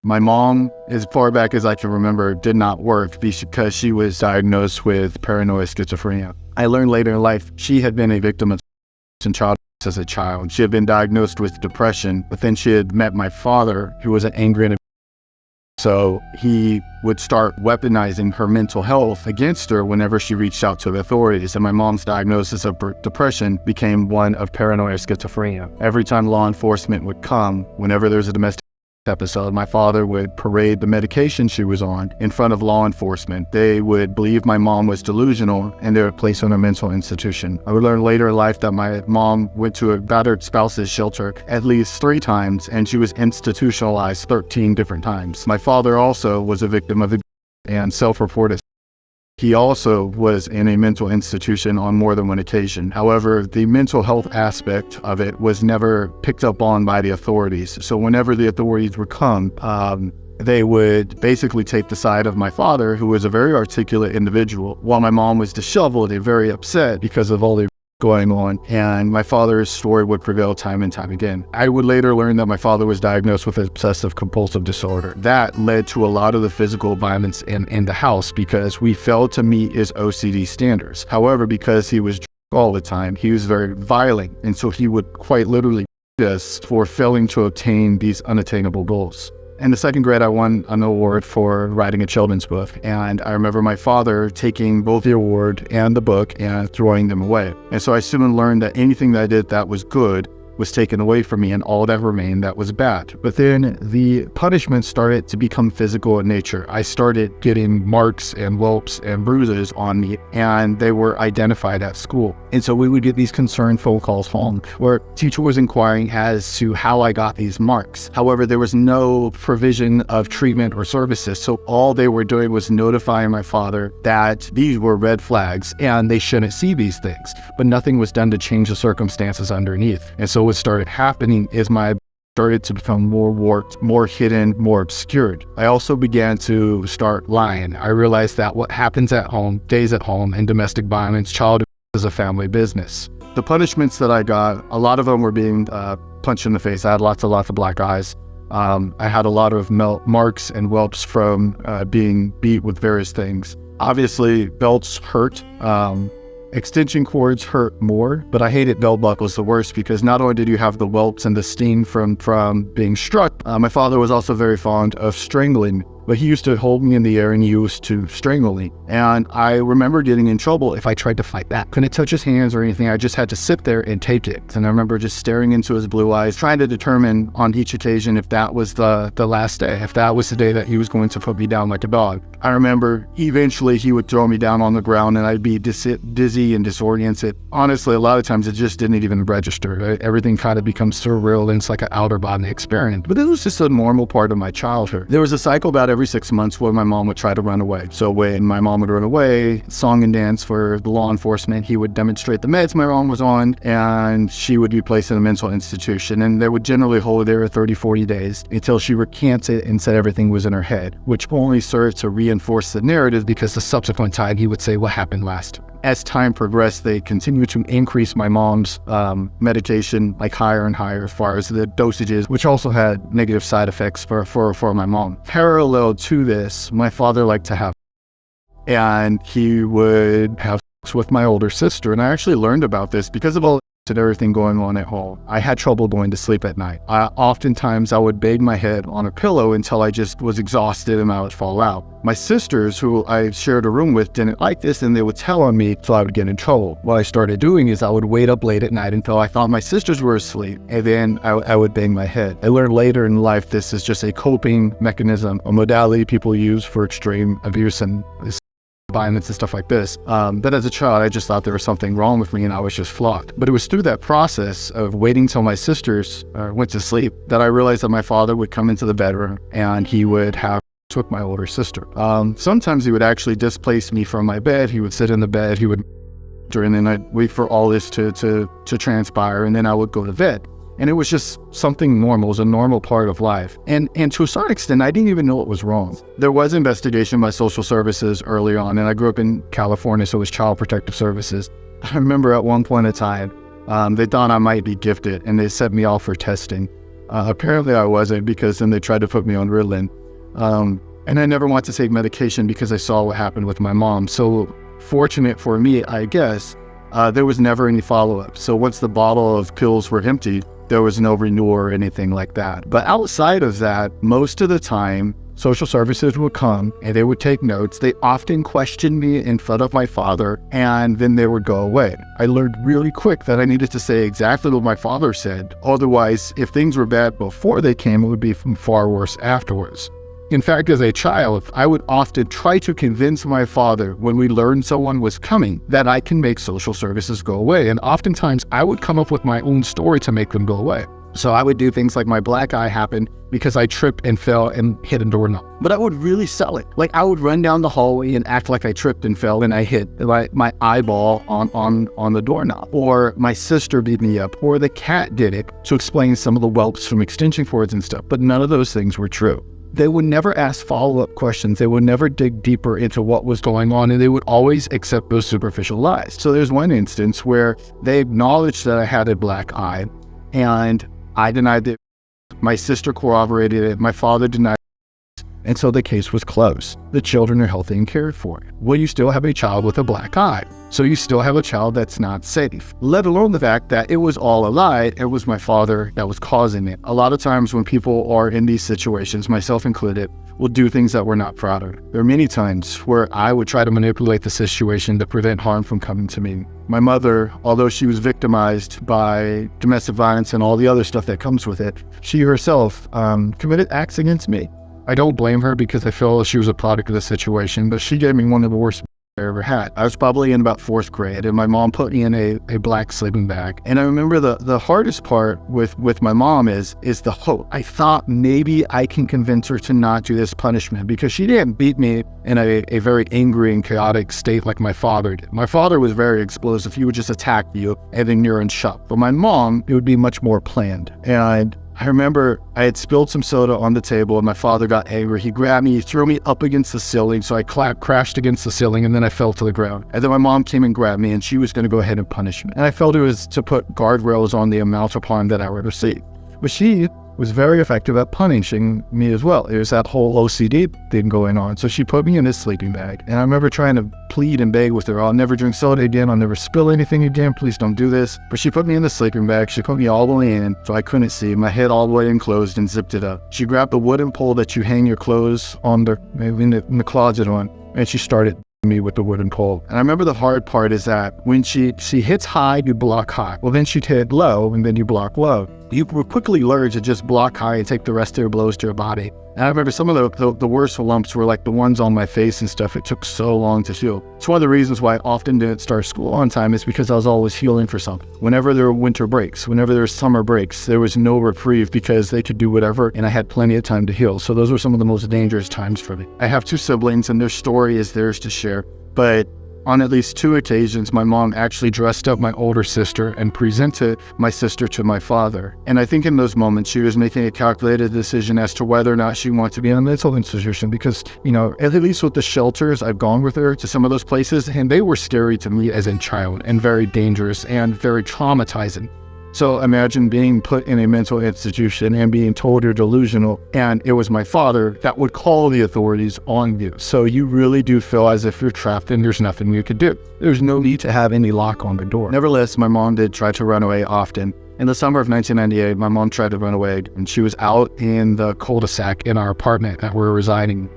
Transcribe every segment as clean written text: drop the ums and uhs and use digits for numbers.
My mom, as far back as I can remember, did not work because she was diagnosed with paranoid schizophrenia. I learned later in life she had been a victim of child as a child. She had been diagnosed with depression, but then she had met my father, who was an angry and so he would start weaponizing her mental health against her whenever she reached out to the authorities. And my mom's diagnosis of depression became one of paranoid schizophrenia. Every time law enforcement would come, whenever there's a domestic episode, my father would parade the medication she was on in front of law enforcement. They would believe my mom was delusional and they would place her in a mental institution. I would learn later in life that my mom went to a battered spouse's shelter at least 3 times and she was institutionalized 13 different times. My father also was a victim of abuse and self-reported. He also was in a mental institution on more than one occasion. However, the mental health aspect of it was never picked up on by the authorities. So whenever the authorities would come, they would basically take the side of my father, who was a very articulate individual, while my mom was disheveled and very upset because of all the going on, and my father's story would prevail time and time again. I would later learn that my father was diagnosed with obsessive compulsive disorder. That led to a lot of the physical violence in the house because we failed to meet his OCD standards. However, because he was drunk all the time, he was very violent, and so he would quite literally beat us for failing to obtain these unattainable goals. In the 2nd grade, I won an award for writing a children's book. And I remember my father taking both the award and the book and throwing them away. And so I soon learned that anything that I did that was good was taken away from me and all that remained that was bad. But then the punishment started to become physical in nature. I started getting marks and whelps and bruises on me, and they were identified at school. And so we would get these concerned phone calls home where teacher was inquiring as to how I got these marks. However, there was no provision of treatment or services. So all they were doing was notifying my father that these were red flags and they shouldn't see these things, but nothing was done to change the circumstances underneath. And so what started happening is my started to become more warped, more hidden, more obscured. I also began to start lying. I realized that what happens at home, stays at home, and domestic violence, child abuse is a family business. The punishments that I got, a lot of them were being punched in the face. I had lots of black eyes. I had a lot of marks and whelps from being beat with various things. Obviously, belts hurt. Extension cords hurt more, but I hated belt buckles the worst because not only did you have the whelps and the sting from being struck, my father was also very fond of strangling me. But he used to hold me in the air and he used to strangle me. And I remember getting in trouble if I tried to fight back. Couldn't touch his hands or anything. I just had to sit there and take it. And I remember just staring into his blue eyes, trying to determine on each occasion if that was the last day, if that was the day that he was going to put me down like a dog. I remember eventually he would throw me down on the ground and I'd be dizzy and disoriented. Honestly, a lot of times it just didn't even register. Right? Everything kind of becomes surreal and it's like an outer body experience. But it was just a normal part of my childhood. There was a cycle about every 6 months where my mom would try to run away. So when my mom would run away, song and dance for the law enforcement, he would demonstrate the meds my mom was on and she would be placed in a mental institution. And they would generally hold her 30, 40 days until she recanted and said everything was in her head, which only served to reinforce the narrative because the subsequent time he would say what happened last. As time progressed, they continued to increase my mom's medication like higher and higher as far as the dosages, which also had negative side effects for my mom. Parallel to this, my father liked to have, and he would have sex with my older sister. And I actually learned about this because of all and everything going on at home. I had trouble going to sleep at night. Oftentimes I would bang my head on a pillow until I just was exhausted and I would fall out. My sisters, who I shared a room with, didn't like this and they would tell on me, so I would get in trouble. What I started doing is I would wait up late at night until I thought my sisters were asleep, and then I would bang my head. I learned later in life this is just a coping mechanism, a modality people use for extreme abuse and violence and stuff like this. But as a child, I just thought there was something wrong with me and I was just flawed. But it was through that process of waiting till my sisters went to sleep that I realized that my father would come into the bedroom and he would have with my older sister. Sometimes he would actually displace me from my bed. He would sit in the bed, he would, and then I'd wait for all this to transpire, and then I would go to bed. And it was just something normal. It was a normal part of life. And to a certain extent, I didn't even know it was wrong. There was investigation by social services early on, and I grew up in California, so it was Child Protective Services. I remember at one point in time, they thought I might be gifted, and they set me off for testing. Apparently I wasn't, because then they tried to put me on Ritalin. And I never wanted to take medication because I saw what happened with my mom. So fortunate for me, I guess, there was never any follow-up. So once the bottle of pills were empty, there was no renewal or anything like that. But outside of that, most of the time, social services would come and they would take notes. They often questioned me in front of my father, and then they would go away. I learned really quick that I needed to say exactly what my father said. Otherwise, if things were bad before they came, it would be far worse afterwards. In fact, as a child, I would often try to convince my father when we learned someone was coming that I can make social services go away. And oftentimes I would come up with my own story to make them go away. So I would do things like my black eye happened because I tripped and fell and hit a doorknob. But I would really sell it. Like, I would run down the hallway and act like I tripped and fell and I hit my eyeball on the doorknob. Or my sister beat me up, or the cat did it, to explain some of the whelps from extension cords and stuff. But none of those things were true. They would never ask follow-up questions. They would never dig deeper into what was going on, and they would always accept those superficial lies. So there's one instance where they acknowledged that I had a black eye, and I denied it. My sister corroborated it. My father denied it. And so the case was closed. The children are healthy and cared for. Well, you still have a child with a black eye. So you still have a child that's not safe, let alone the fact that it was all a lie. It was my father that was causing it. A lot of times when people are in these situations, myself included, will do things that we're not proud of. There are many times where I would try to manipulate the situation to prevent harm from coming to me. My mother, although she was victimized by domestic violence and all the other stuff that comes with it, she herself committed acts against me. I don't blame her because I feel she was a product of the situation, but she gave me one of the worst I ever had. I was probably in about 4th grade, and my mom put me in a black sleeping bag. And I remember the hardest part with my mom is the hope. I thought maybe I can convince her to not do this punishment, because she didn't beat me in a very angry and chaotic state like my father did. My father was very explosive. He would just attack you and then you're in shock. But my mom, it would be much more planned. And I remember I had spilled some soda on the table and my father got angry. He grabbed me, he threw me up against the ceiling. So I crashed against the ceiling, and then I fell to the ground. And then my mom came and grabbed me, and she was going to go ahead and punish me. And I felt it was to put guardrails on the amount of harm that I would receive. But she was very effective at punishing me as well. It was that whole OCD thing going on. So she put me in this sleeping bag. And I remember trying to plead and beg with her, I'll never drink soda again, I'll never spill anything again, please don't do this. But she put me in the sleeping bag. She put me all the way in so I couldn't see, my head all the way enclosed, and zipped it up. She grabbed the wooden pole that you hang your clothes on in the closet on, and she started me with the wooden pole. And I remember the hard part is that when she hits high, you block high. Well, then she'd hit low, and then you block low. You would quickly learn to just block high and take the rest of your blows to your body. And I remember some of the worst lumps were like the ones on my face and stuff. It took so long to heal. It's one of the reasons why I often didn't start school on time, is because I was always healing for something. Whenever there were winter breaks, whenever there were summer breaks, there was no reprieve because they could do whatever, and I had plenty of time to heal. So those were some of the most dangerous times for me. I have 2 siblings, and their story is theirs to share. But on at least 2 occasions, my mom actually dressed up my older sister and presented my sister to my father. And I think in those moments, she was making a calculated decision as to whether or not she wanted to be in a mental institution. Because, you know, at least with the shelters, I've gone with her to some of those places, and they were scary to me as a child, and very dangerous and very traumatizing. So imagine being put in a mental institution and being told you're delusional, and it was my father that would call the authorities on you. So you really do feel as if you're trapped and there's nothing you could do. There's no need to have any lock on the door. Nevertheless, my mom did try to run away often. In the summer of 1998, my mom tried to run away, and she was out in the cul-de-sac in our apartment that we're residing.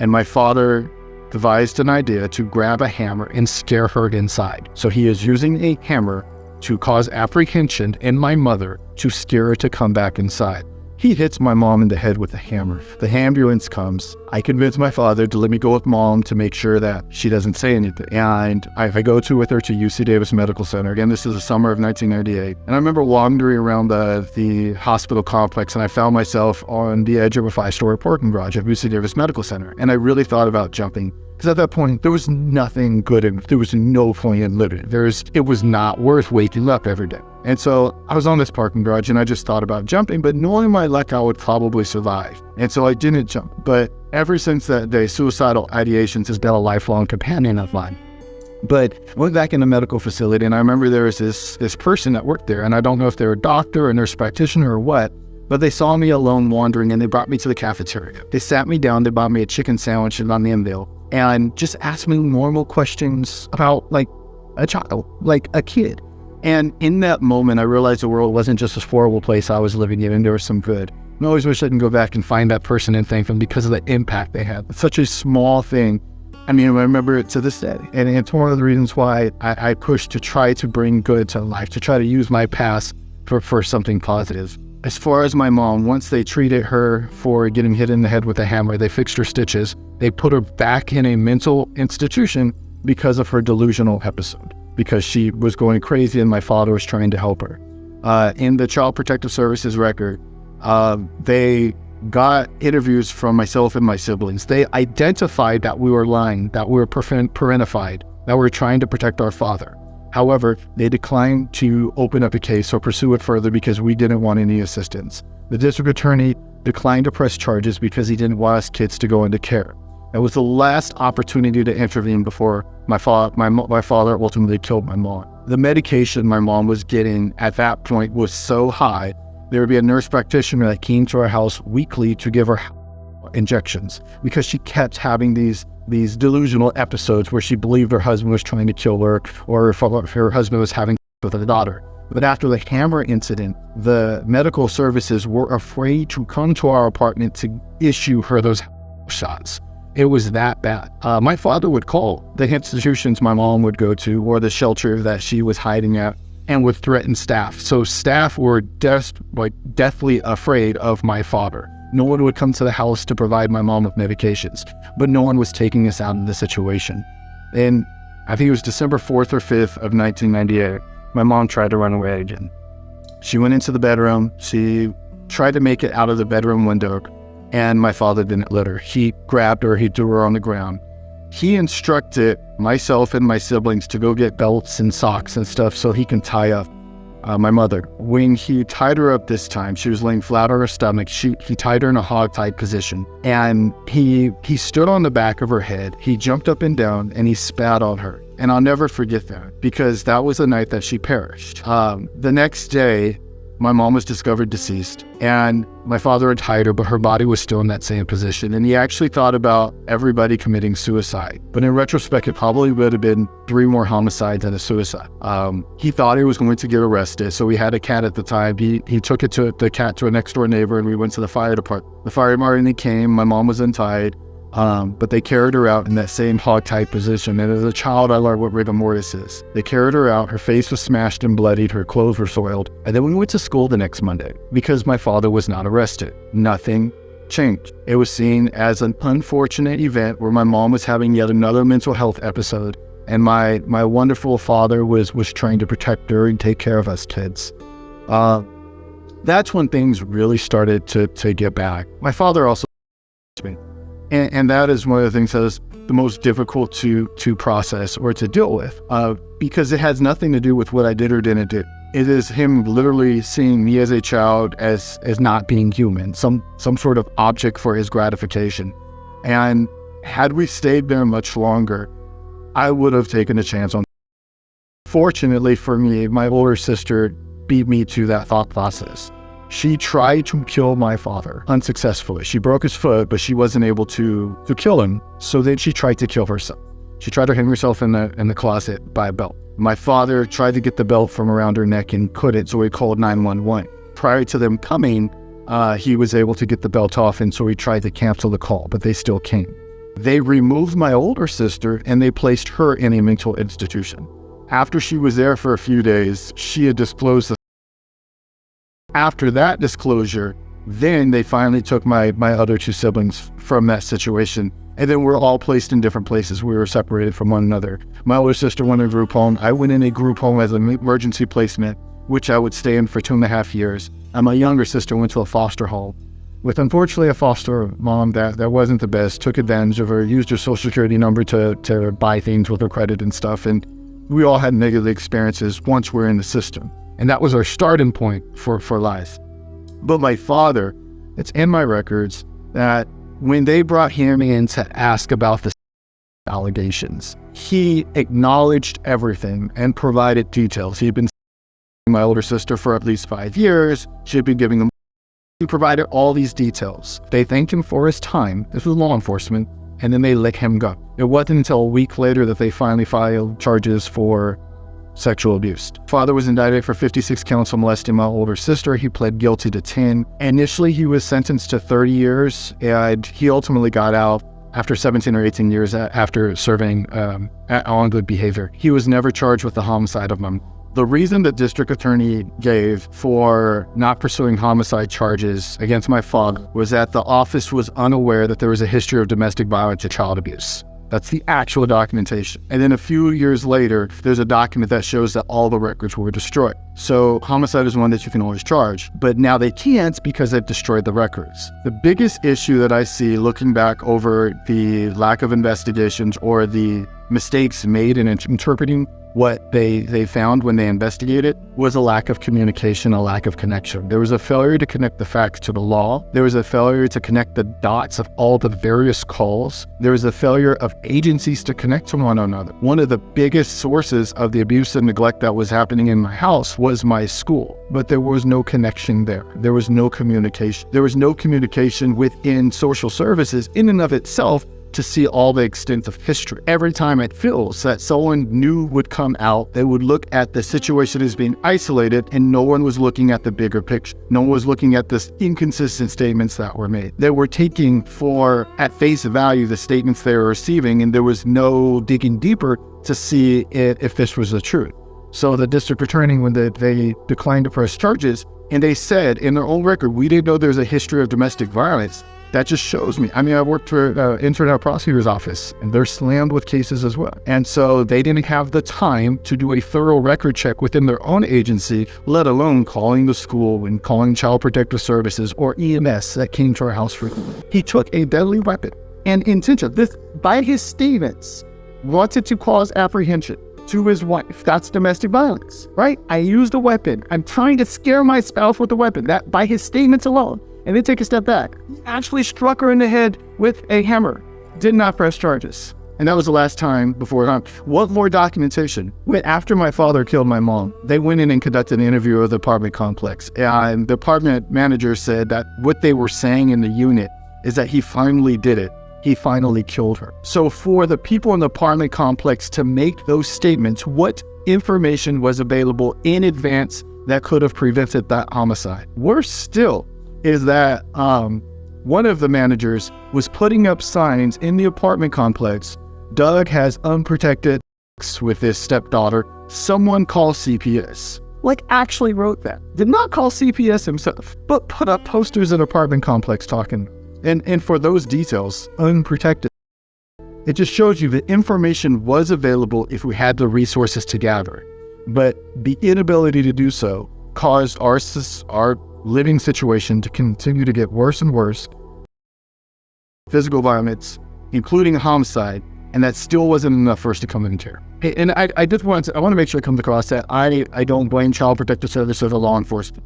And my father devised an idea to grab a hammer and scare her inside. So he is using a hammer to cause apprehension in my mother, to scare her to come back inside. He hits my mom in the head with a hammer. The ambulance comes. I convince my father to let me go with mom to make sure that she doesn't say anything. And I go with her to UC Davis Medical Center. Again, this is the summer of 1998. And I remember wandering around the hospital complex, and I found myself on the edge of a 5-story parking garage at UC Davis Medical Center. And I really thought about jumping. Because at that point, there was nothing good in it. There was no point in living. It was not worth waking up every day. And so I was on this parking garage, and I just thought about jumping, but knowing my luck, I would probably survive. And so I didn't jump. But ever since that day, suicidal ideations has been a lifelong companion of mine. But I went back in the medical facility, and I remember there was this person that worked there, and I don't know if they were a doctor or nurse practitioner or what, But they saw me alone wandering and they brought me to the cafeteria. They sat me down, they bought me a chicken sandwich and onion meal, and just asked me normal questions about like a child, like a kid. And in that moment, I realized the world wasn't just this horrible place I was living in, and there was some good. I always wish I could go back and find that person and thank them because of the impact they had. It's such a small thing. I mean, I remember it to this day. And it's one of the reasons why I push to try to bring good to life, to try to use my past for something positive. As far as my mom, once they treated her for getting hit in the head with a hammer, they fixed her stitches. They put her back in a mental institution because of her delusional episode, because she was going crazy and my father was trying to help her. In the Child Protective Services record, they got interviews from myself and my siblings. They identified that we were lying, that we were parentified, that we were trying to protect our father. However, they declined to open up a case or pursue it further because we didn't want any assistance. The district attorney declined to press charges because he didn't want us kids to go into care. That was the last opportunity to intervene before my father ultimately killed my mom. The medication my mom was getting at that point was so high, there would be a nurse practitioner that came to our house weekly to give her injections because she kept having these delusional episodes where she believed her husband was trying to kill her or her husband was having with her daughter. But after the hammer incident, the medical services were afraid to come to our apartment to issue her those shots. It was that bad. My father would call the institutions my mom would go to or the shelter that she was hiding at and would threaten staff. So staff were deathly afraid of my father. No one would come to the house to provide my mom with medications, but no one was taking us out of the situation. And I think it was December 4th or 5th of 1998, my mom tried to run away again. She went into the bedroom. She tried to make it out of the bedroom window, and my father didn't let her. He grabbed her, he threw her on the ground. He instructed myself and my siblings to go get belts and socks and stuff so he can tie up my mother. When he tied her up this time, she was laying flat on her stomach. He tied her in a hog-tied position, and he stood on the back of her head. He jumped up and down, and he spat on her. And I'll never forget that because that was the night that she perished. The next day, my mom was discovered deceased, and my father had tied her, but her body was still in that same position. And he actually thought about everybody committing suicide. But in retrospect, it probably would have been 3 more homicides and a suicide. He thought he was going to get arrested. So we had a cat at the time. He took the cat to a next door neighbor, and we went to the fire department. The fire department came, my mom was untied. But they carried her out in that same hog-tied position. And as a child, I learned what rigor mortis is. They carried her out. Her face was smashed and bloodied. Her clothes were soiled. And then we went to school the next Monday because my father was not arrested. Nothing changed. It was seen as an unfortunate event where my mom was having yet another mental health episode. And my wonderful father was trying to protect her and take care of us kids. That's when things really started to get back. My father also me. And that is one of the things that is the most difficult to process or to deal with, because it has nothing to do with what I did or didn't do. It is him literally seeing me as a child as not being human, some sort of object for his gratification. And had we stayed there much longer, I would have taken a chance on. Fortunately for me, my older sister beat me to that thought process. She tried to kill my father unsuccessfully. She broke his foot, but she wasn't able to kill him. So then she tried to kill herself. She tried to hang herself in the closet by a belt. My father tried to get the belt from around her neck and couldn't, so he called 911. Prior to them coming, he was able to get the belt off, and so he tried to cancel the call, but they still came. They removed my older sister, and they placed her in a mental institution. After she was there for a few days, she had disclosed the After that disclosure, then they finally took my other 2 siblings from that situation. And then we're all placed in different places. We were separated from one another. My older sister went in a group home. I went in a group home as an emergency placement, which I would stay in for 2.5 years. And my younger sister went to a foster home with, unfortunately, a foster mom that wasn't the best, took advantage of her, used her social security number to buy things with her credit and stuff. And we all had negative experiences once we're in the system. And that was our starting point for life. But my father, it's in my records that when they brought him in to ask about the allegations, he acknowledged everything and provided details. He had been seeing my older sister for at least 5 years. She had been giving him He provided all these details. They thanked him for his time. This was law enforcement. And then they let him go. It wasn't until a week later that they finally filed charges for sexual abuse. Father was indicted for 56 counts of molesting my older sister. He pled guilty to 10. Initially, he was sentenced to 30 years, and he ultimately got out after 17 or 18 years after serving on good behavior. He was never charged with the homicide of my mom. The reason the district attorney gave for not pursuing homicide charges against my father was that the office was unaware that there was a history of domestic violence and child abuse. That's the actual documentation. And then a few years later, there's a document that shows that all the records were destroyed. So homicide is one that you can always charge, but now they can't because they've destroyed the records. The biggest issue that I see looking back over the lack of investigations or the mistakes made in interpreting what they found when they investigated was a lack of communication, a lack of connection. There was a failure to connect the facts to the law. There was a failure to connect the dots of all the various calls. There was a failure of agencies to connect to one another. One of the biggest sources of the abuse and neglect that was happening in my house was my school, but there was no connection there. There was no communication. There was no communication within social services in and of itself to see all the extent of history. Every time it feels that someone new would come out, they would look at the situation as being isolated and no one was looking at the bigger picture. No one was looking at the inconsistent statements that were made. They were taking at face value the statements they were receiving, and there was no digging deeper to see if this was the truth. So the district attorney, when they declined to press charges, and they said in their own record, we didn't know there's a history of domestic violence. That just shows me. I mean, I worked for intern at a prosecutor's office, and they're slammed with cases as well. And so they didn't have the time to do a thorough record check within their own agency, let alone calling the school and calling Child Protective Services or EMS that came to our house for. He took a deadly weapon and intention. This, by his statements, wanted to cause apprehension to his wife. That's domestic violence, right? I used a weapon. I'm trying to scare my spouse with a weapon. That, by his statements alone. And then take a step back. He actually struck her in the head with a hammer. Did not press charges. And that was the last time before time. What more documentation? After my father killed my mom, they went in and conducted an interview of the apartment complex. And the apartment manager said that what they were saying in the unit is that he finally did it. He finally killed her. So for the people in the apartment complex to make those statements, what information was available in advance that could have prevented that homicide? Worse still, is that one of the managers was putting up signs in the apartment complex. Doug has unprotected sex with his stepdaughter. Someone call CPS. Like actually wrote that. Did not call CPS himself, but put up posters in apartment complex talking. And for those details, unprotected. It just shows you that information was available if we had the resources to gather. But the inability to do so caused our living situation to continue to get worse and worse. Physical violence, including homicide, and that still wasn't enough for us to come into here. And I want to make sure it comes across that I don't blame Child Protective Services or law enforcement.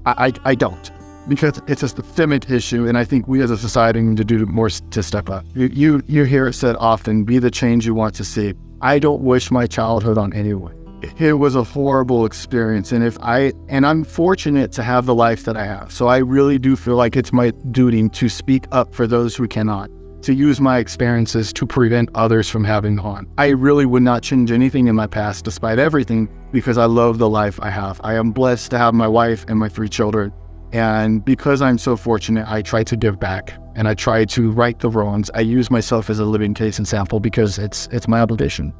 I don't, because it's a systemic issue, and I think we as a society need to do more to step up. You hear it said often, be the change you want to see. I don't wish my childhood on anyone. It was a horrible experience, and I'm fortunate to have the life that I have. So I really do feel like it's my duty to speak up for those who cannot, to use my experiences to prevent others from having harm. I really would not change anything in my past, despite everything, because I love the life I have. I am blessed to have my wife and my 3 children, and because I'm so fortunate, I try to give back, and I try to right the wrongs. I use myself as a living case and sample because it's my obligation.